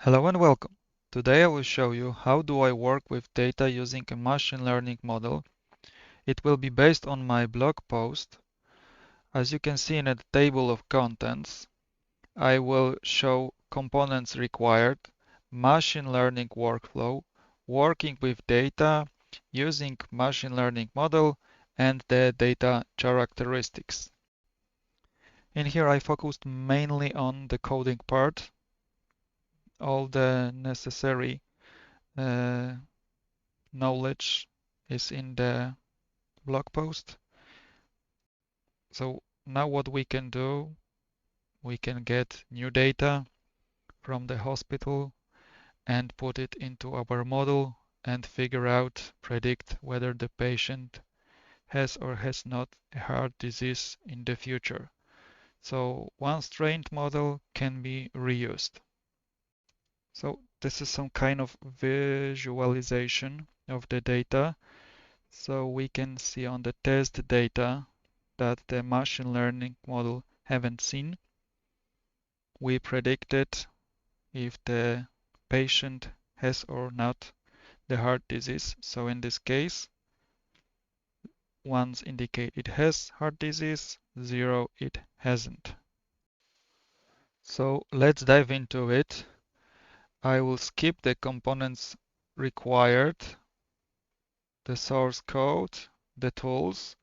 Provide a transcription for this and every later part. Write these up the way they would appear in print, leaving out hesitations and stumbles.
Hello and welcome. Today I will show you how do I work with data using a machine learning model. It will be based on my blog post. As you can see in the table of contents, I will show components required, machine learning workflow, working with data, using machine learning model, and the data characteristics. In here I focused mainly on the coding part, all the necessary uh, knowledge is in the blog post. So now what we can do, we can get new data from the hospital and put it into our model and figure out, predict whether the patient has or has not a heart disease in the future. So once trained model can be reused. So this is some kind of visualization of the data. So we can see on the test data that the machine learning model haven't seen. We predicted if the patient has or not the heart disease. So in this case, ones indicate it has heart disease, 0 it hasn't. So let's dive into it. I will skip the components required, the source code, the tools.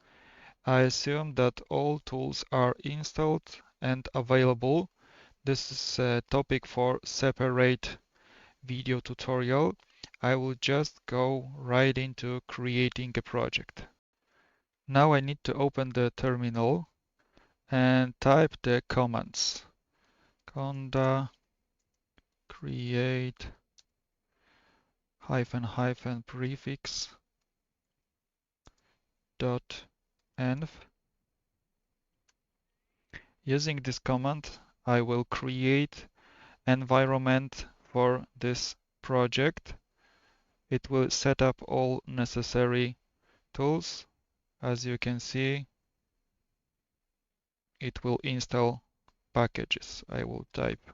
I assume that all tools are installed and available. This is a topic for separate video tutorial. I will just go right into creating a project. Now I need to open the terminal and type the commands. Conda create -- prefix dot env. Using this command, I will create environment for this project. It will set up all necessary tools. As you can see, it will install packages. I will type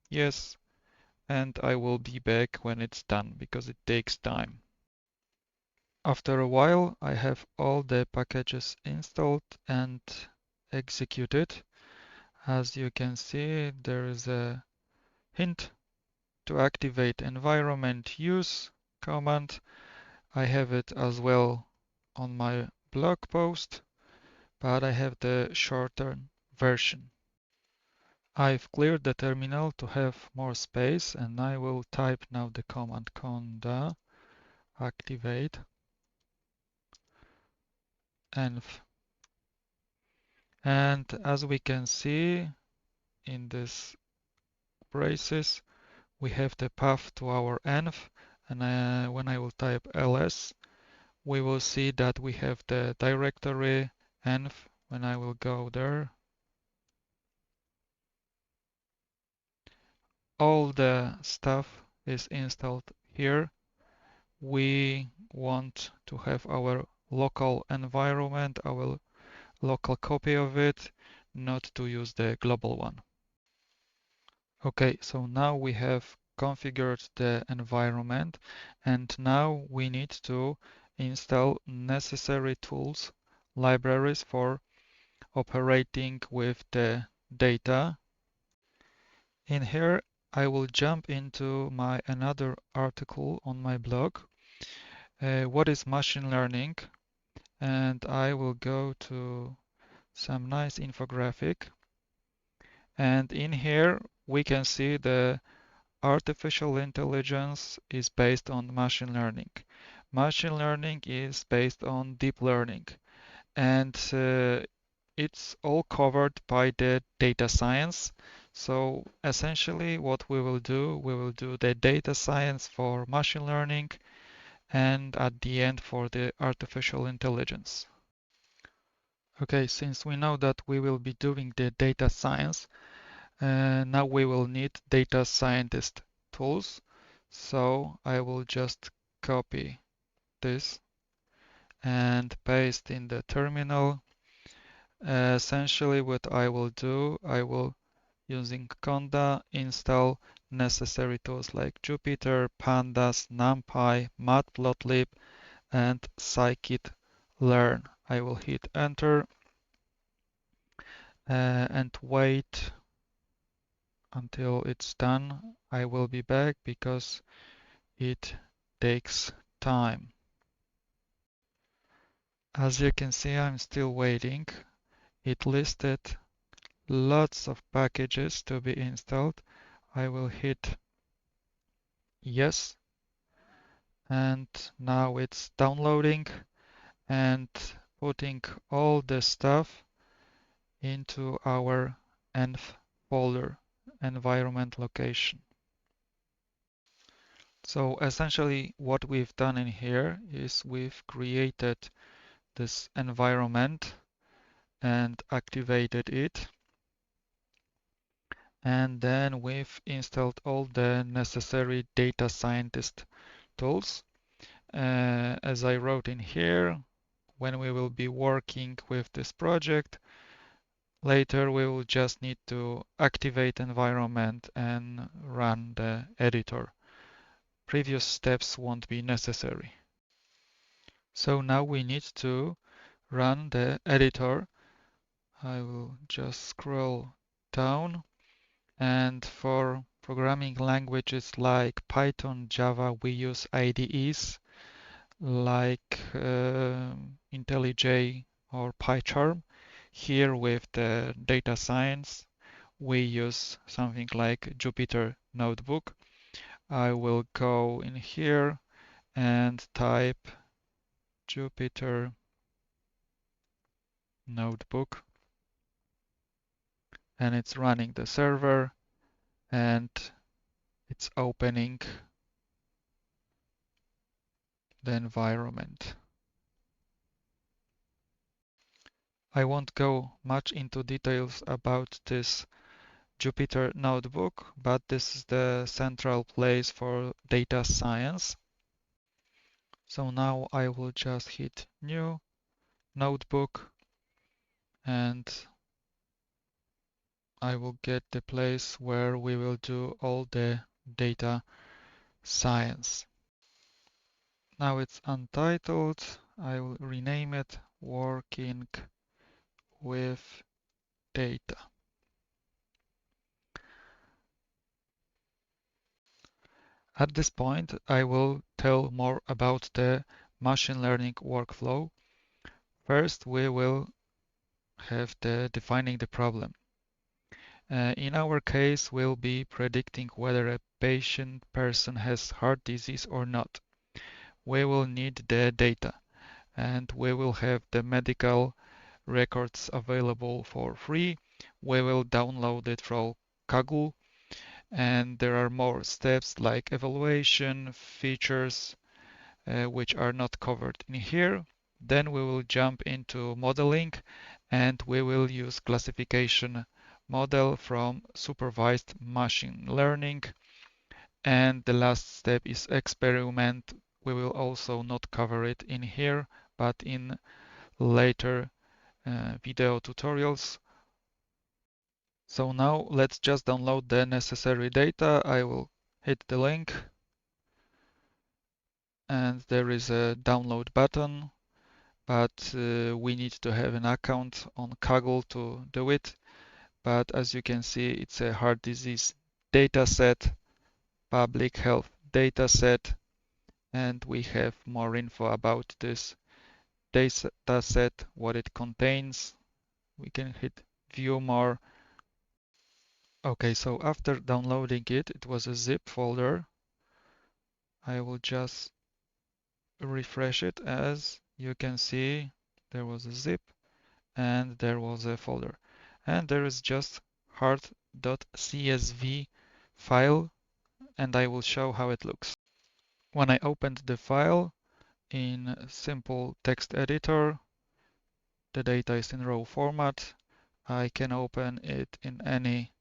yes, and I will be back when it's done because it takes time. After a while, I have all the packages installed and executed. As you can see, there is a hint to activate environment use command. I have it as well on my blog post, but I have the shorter version. I've cleared the terminal to have more space, and I will type now the command conda activate env. And as we can see in this braces, we have the path to our env, and when I will type ls, we will see that we have the directory env. When I will go there, all the stuff is installed here. We want to have our local environment, our local copy of it, not to use the global one. Okay, so now we have configured the environment, and now we need to install necessary tools, libraries for operating with the data. In here, I will jump into my another article on my blog. What is machine learning? And I will go to some nice infographic. And in here, we can see the artificial intelligence is based on machine learning. Machine learning is based on deep learning. And it's all covered by the data science. So essentially what we will do the data science for machine learning and at the end for the artificial intelligence. Okay, since we know that we will be doing the data science, now we will need data scientist tools. So I will just copy this and paste in the terminal. Essentially what I will do, I will using Conda, install necessary tools like Jupyter, pandas, NumPy, matplotlib, and scikit-learn. I will hit enter and wait until it's done. I will be back because it takes time. As you can see, I'm still waiting. It listed lots of packages to be installed. I will hit yes, and now it's downloading and putting all the stuff into our env folder, environment location. So essentially what we've done in here is we've created this environment and activated it. And then we've installed all the necessary data scientist tools. As I wrote in here, when we will be working with this project, later we will just need to activate environment and run the editor. Previous steps won't be necessary. So now we need to run the editor. I will just scroll down, and for programming languages like Python, Java, we use IDEs like IntelliJ or PyCharm. Here with the data science, we use something like Jupyter Notebook. I will go in here and type Jupyter Notebook, and it's running the server and it's opening the environment. I won't go much into details about this Jupyter Notebook, but this is the central place for data science. So now I will just hit New Notebook and I will get the place where we will do all the data science. Now it's untitled. I will rename it Working with Data. At this point, I will tell more about the machine learning workflow. First, we will have the defining the problem. In our case, we'll be predicting whether a person has heart disease or not. We will need the data, and we will have the medical records available for free. We will download it from Kaggle, and there are more steps like evaluation, features, which are not covered in here. Then we will jump into modeling, and we will use classification model from supervised machine learning. And the last step is experiment. We will also not cover it in here, but in later video tutorials. So now let's just download the necessary data. I will hit the link and there is a download button, but we need to have an account on Kaggle to do it. But as you can see, it's a heart disease dataset, public health dataset, and we have more info about this dataset, what it contains. We can hit view more. Okay, so after downloading it, it was a zip folder. I will just refresh it. As you can see, there was a zip and there was a folder. And there is just heart.csv file, and I will show how it looks. When I opened the file in simple text editor, the data is in raw format. I can open it in any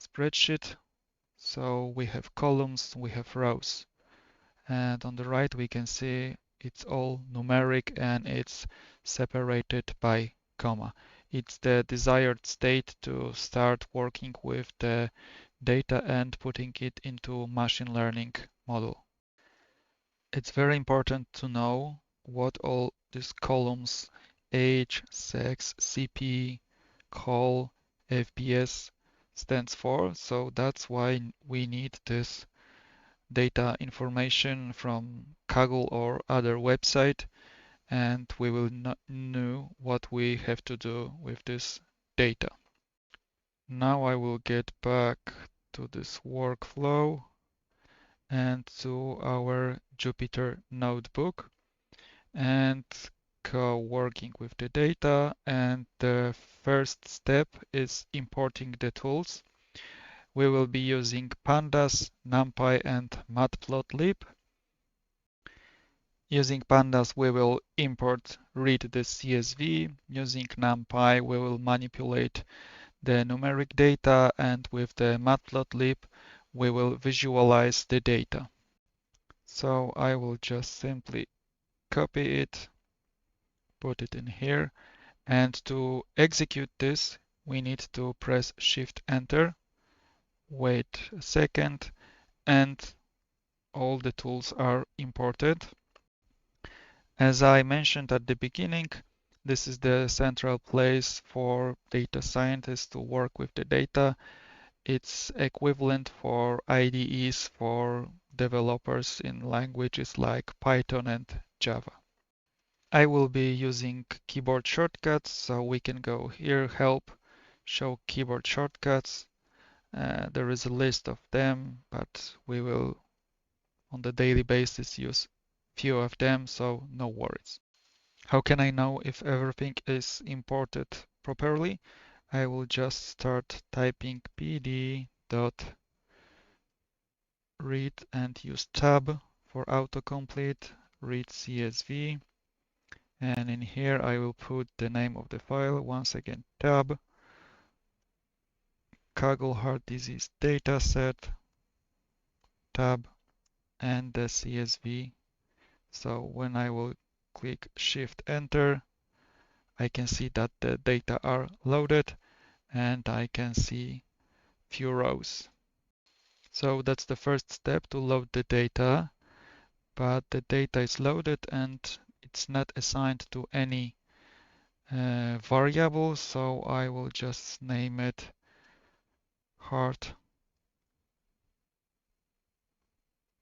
spreadsheet. So we have columns, we have rows. And on the right, we can see it's all numeric and it's separated by comma. it's the desired state to start working with the data and putting it into machine learning model. It's very important to know what all these columns age, sex, CP, call, FPS stands for. So that's why we need this data information from Kaggle or other website, and we will not know what we have to do with this data. Now I will get back to this workflow and to our Jupyter Notebook and go working with the data. And the first step is importing the tools. We will be using pandas, numpy, and matplotlib. Using pandas, we will import read the CSV. Using numpy, we will manipulate the numeric data, and with the matplotlib, we will visualize the data. So I will just simply copy it, put it in here, and to execute this, we need to press Shift Enter, wait a second, and all the tools are imported. As I mentioned at the beginning, this is the central place for data scientists to work with the data. It's equivalent for IDEs for developers in languages like Python and Java. I will be using keyboard shortcuts, so we can go here, Help, Show Keyboard Shortcuts. There is a list of them, but we will on the daily basis use few of them, so no worries. How can I know if everything is imported properly? I will just start typing pd dot read and use tab for autocomplete, read CSV, and in here I will put the name of the file, once again tab, Kaggle heart disease dataset, tab, and the CSV. So when I will click Shift Enter, I can see that the data are loaded and I can see few rows. So that's the first step, to load the data, but the data is loaded and it's not assigned to any variable, so I will just name it heart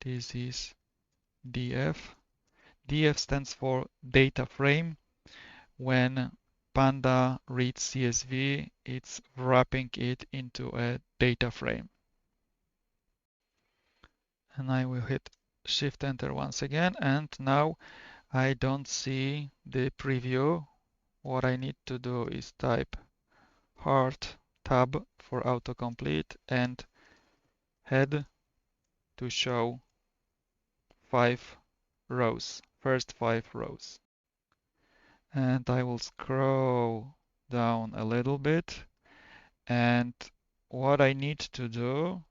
disease df. df stands for data frame. When Panda reads CSV, it's wrapping it into a data frame. And I will hit Shift Enter once again, and now I don't see the preview. What I need to do is type Heart tab for autocomplete and head to show 5 rows, first 5 rows. And I will scroll down a little bit, and what I need to do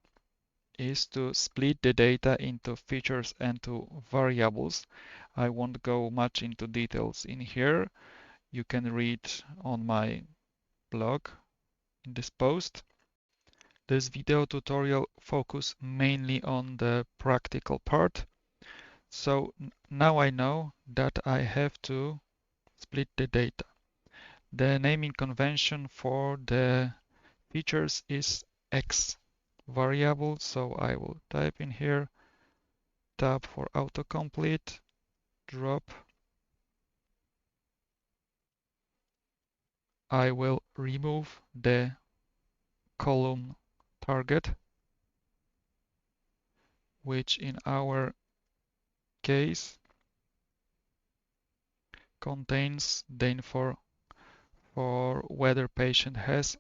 is to split the data into features and to variables. I won't go much into details in here. You can read on my blog in this post. This video tutorial focuses mainly on the practical part. So now I know that I have to split the data. The naming convention for the features is X variable, so I will type in here tab for autocomplete, drop. I will remove the column target, which in our case contains the info for whether patient has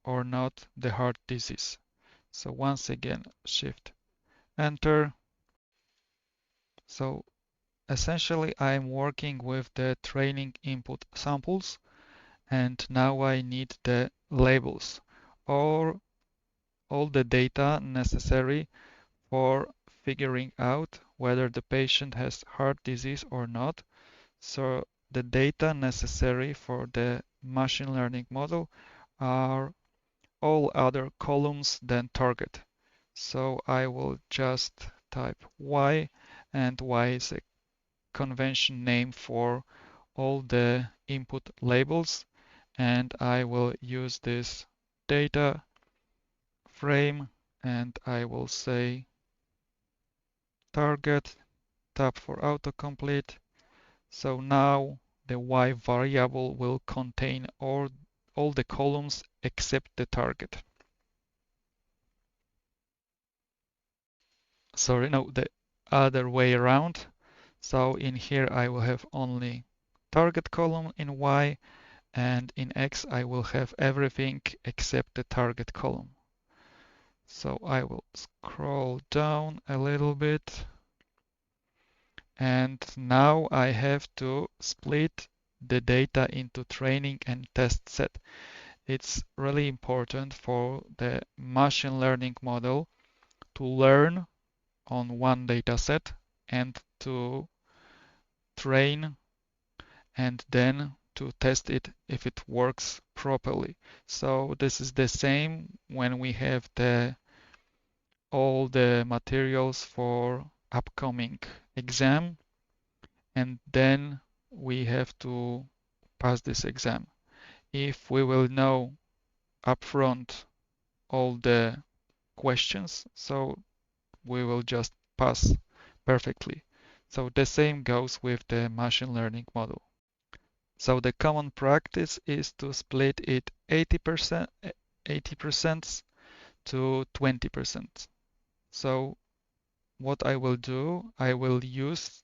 or not the heart disease. So once again, Shift Enter. So essentially I'm working with the training input samples, and now I need the labels or all the data necessary for figuring out whether the patient has heart disease or not. So the data necessary for the machine learning model are all other columns than target. So I will just type Y, and Y is a convention name for all the input labels, and I will use this data frame, and I will say target, tab for autocomplete. So now the Y variable will contain all the columns except the target. Sorry, no, the other way around. So in here I will have only target column in Y, and in X I will have everything except the target column. So I will scroll down a little bit, and now I have to split the data into training and test set. It's really important for the machine learning model to learn on one data set and to train and then to test it if it works properly. So this is the same when we have all the materials for upcoming exam, and then we have to pass this exam. If we will know upfront all the questions, so we will just pass perfectly. So the same goes with the machine learning model. So the common practice is to split it 80% to 20%. So what I will do, I will use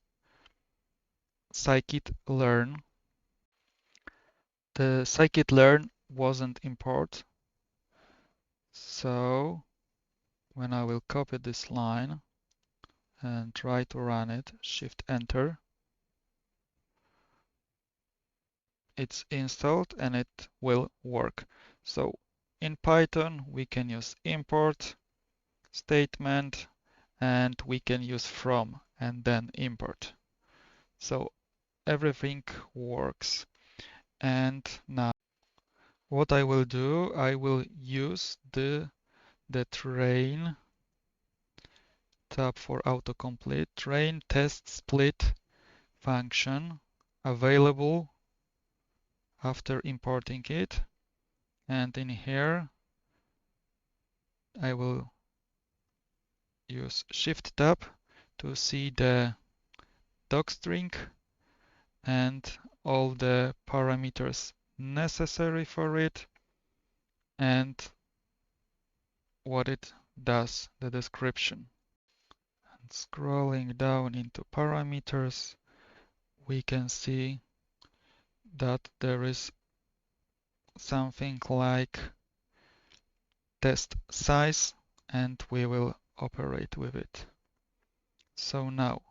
scikit-learn. The scikit-learn wasn't import. So when I will copy this line and try to run it, Shift Enter, it's installed and it will work. So in Python, we can use import statement, and we can use from and then import. So everything works. And now what I will do, I will use the train tab for autocomplete, train test split function available after importing it. And in here, I will use Shift tab to see the docstring and all the parameters necessary for it and what it does, the description. And scrolling down into parameters, we can see that there is something like test size, and we will operate with it. So now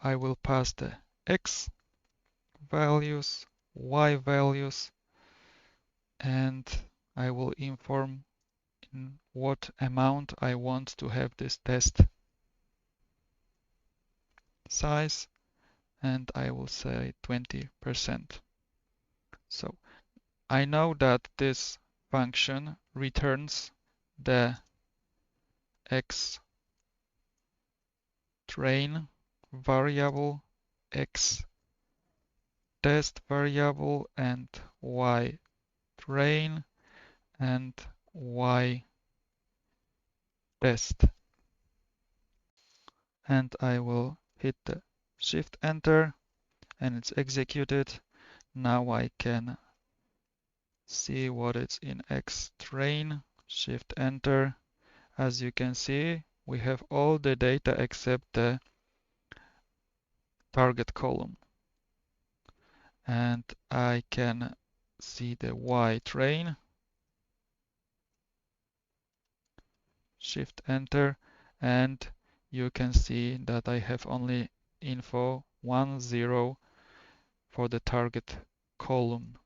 I will pass the X values, Y values, and I will inform in what amount I want to have this test size, and I will say 20%. So I know that this function returns the X train variable, X test variable, and Y train and Y test. And I will hit the Shift Enter and it's executed. Now I can see what is in X train, Shift Enter. As you can see, we have all the data except the target column. And I can see the Y train, Shift Enter, and you can see that I have only info 1, 0 for the target column.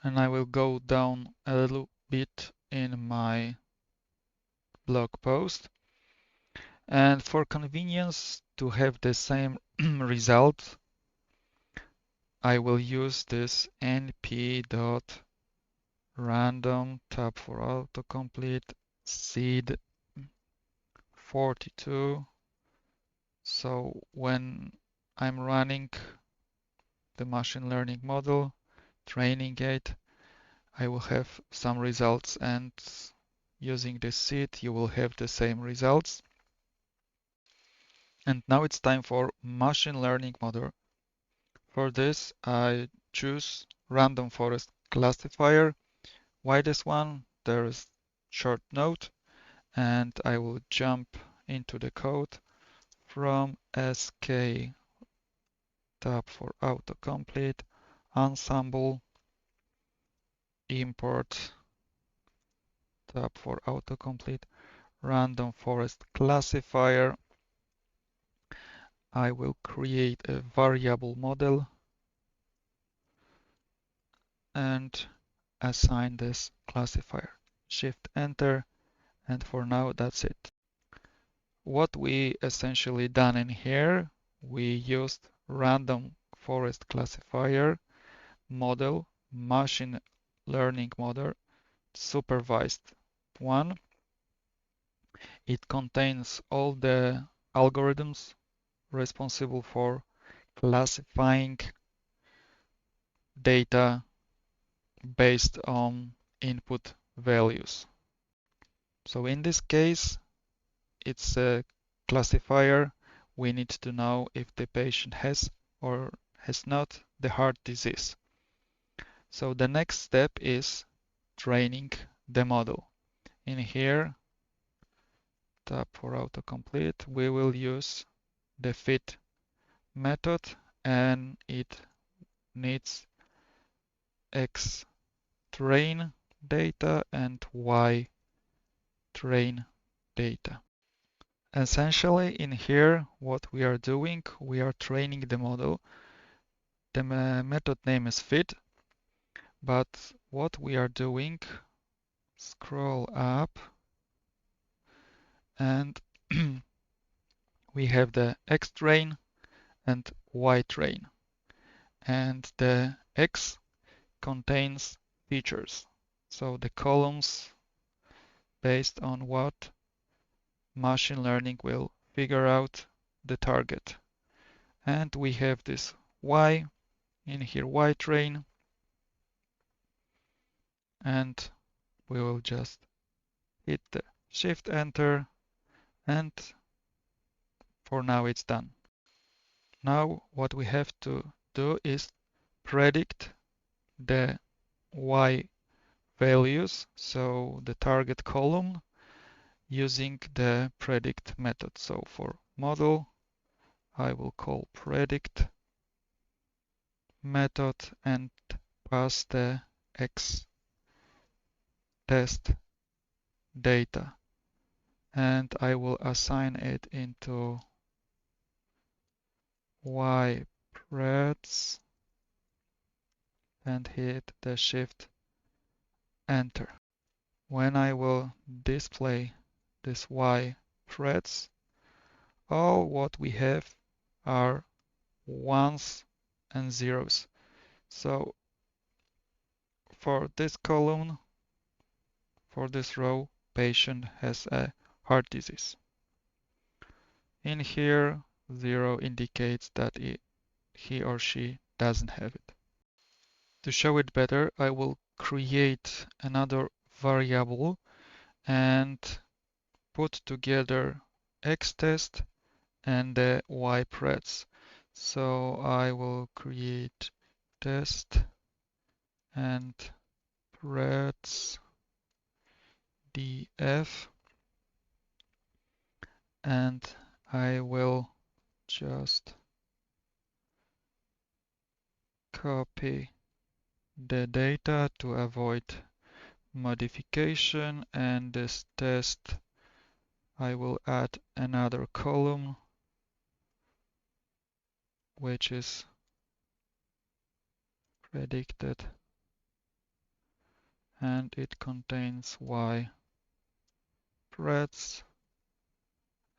And I will go down a little bit in my blog post. And for convenience to have the same result, I will use this np.random tab for autocomplete seed 42. So when I'm running the machine learning model, training it, I will have some results, and using this seed, you will have the same results. And now it's time for machine learning model. For this, I choose random forest classifier. Why this one? There is short note, and I will jump into the code from SK tab for autocomplete, ensemble, import tab for autocomplete, random forest classifier. I will create a variable model and assign this classifier. Shift enter, and for now that's it. What we essentially done in here, we used random forest classifier model, machine learning model, supervised one. It contains all the algorithms responsible for classifying data based on input values. So in this case, it's a classifier. We need to know if the patient has or has not the heart disease. So the next step is training the model. In here, tab for autocomplete, we will use the fit method, and it needs x train data and y train data. Essentially, in here, what we are doing, we are training the model. The method name is fit, but what we are doing, scroll up, and we have the x train and y train, and the x contains features. So the columns based on what machine learning will figure out the target. And we have this y in here, y train, and we will just hit the shift enter, and for now it's done. Now what we have to do is predict the y values, so the target column, using the predict method. So for model, I will call predict method and pass the x test data, and I will assign it into y preds and hit the shift enter. When I will display this y preds, all what we have are ones and zeros. So for this column, for this row, patient has a heart disease. In here, 0 indicates that he or she doesn't have it. To show it better, I will create another variable and put together x-test and the y-preds. So I will create test and preds df, and I will just copy the data to avoid modification, and this test I will add another column which is predicted, and it contains y preds,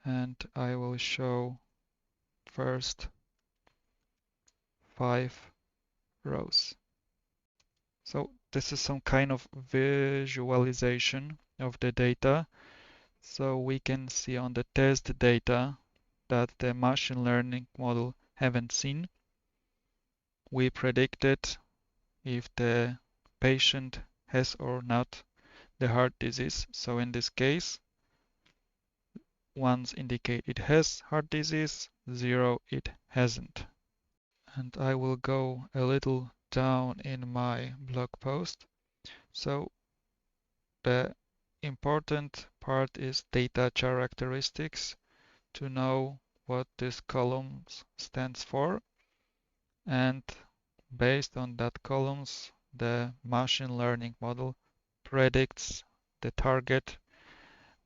and I will show first 5 rows. So this is some kind of visualization of the data. So we can see on the test data that the machine learning model haven't seen. We predicted if the patient has or not the heart disease. So in this case, ones indicate it has heart disease, 0 it hasn't. And I will go a little down in my blog post. So the important part is data characteristics to know what this column stands for. And based on that columns, the machine learning model predicts the target,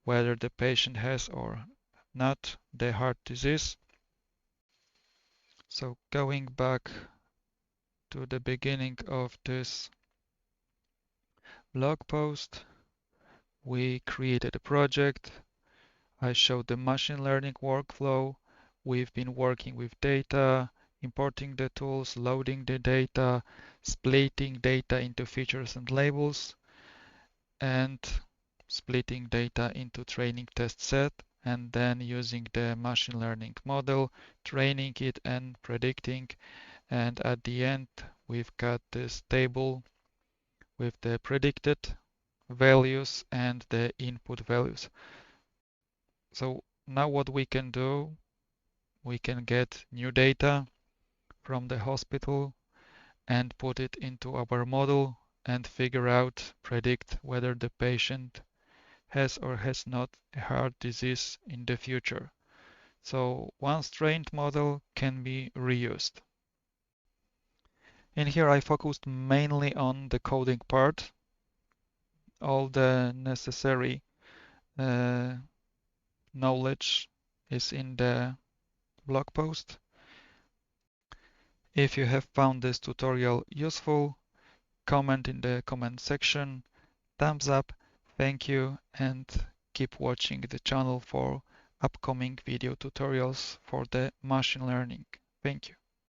whether the patient has or not the heart disease. So going back to the beginning of this blog post, we created a project. I showed the machine learning workflow. We've been working with data, importing the tools, loading the data, splitting data into features and labels, and splitting data into training test set, and then using the machine learning model, training it and predicting. And at the end, we've got this table with the predicted values and the input values. So now what we can do, we can get new data from the hospital and put it into our model and figure out, predict whether the patient has or has not a heart disease in the future. So once trained model can be reused. In here I focused mainly on the coding part. All the necessary knowledge is in the blog post. If you have found this tutorial useful, comment in the comment section, thumbs up, thank you, and keep watching the channel for upcoming video tutorials for the machine learning. Thank you.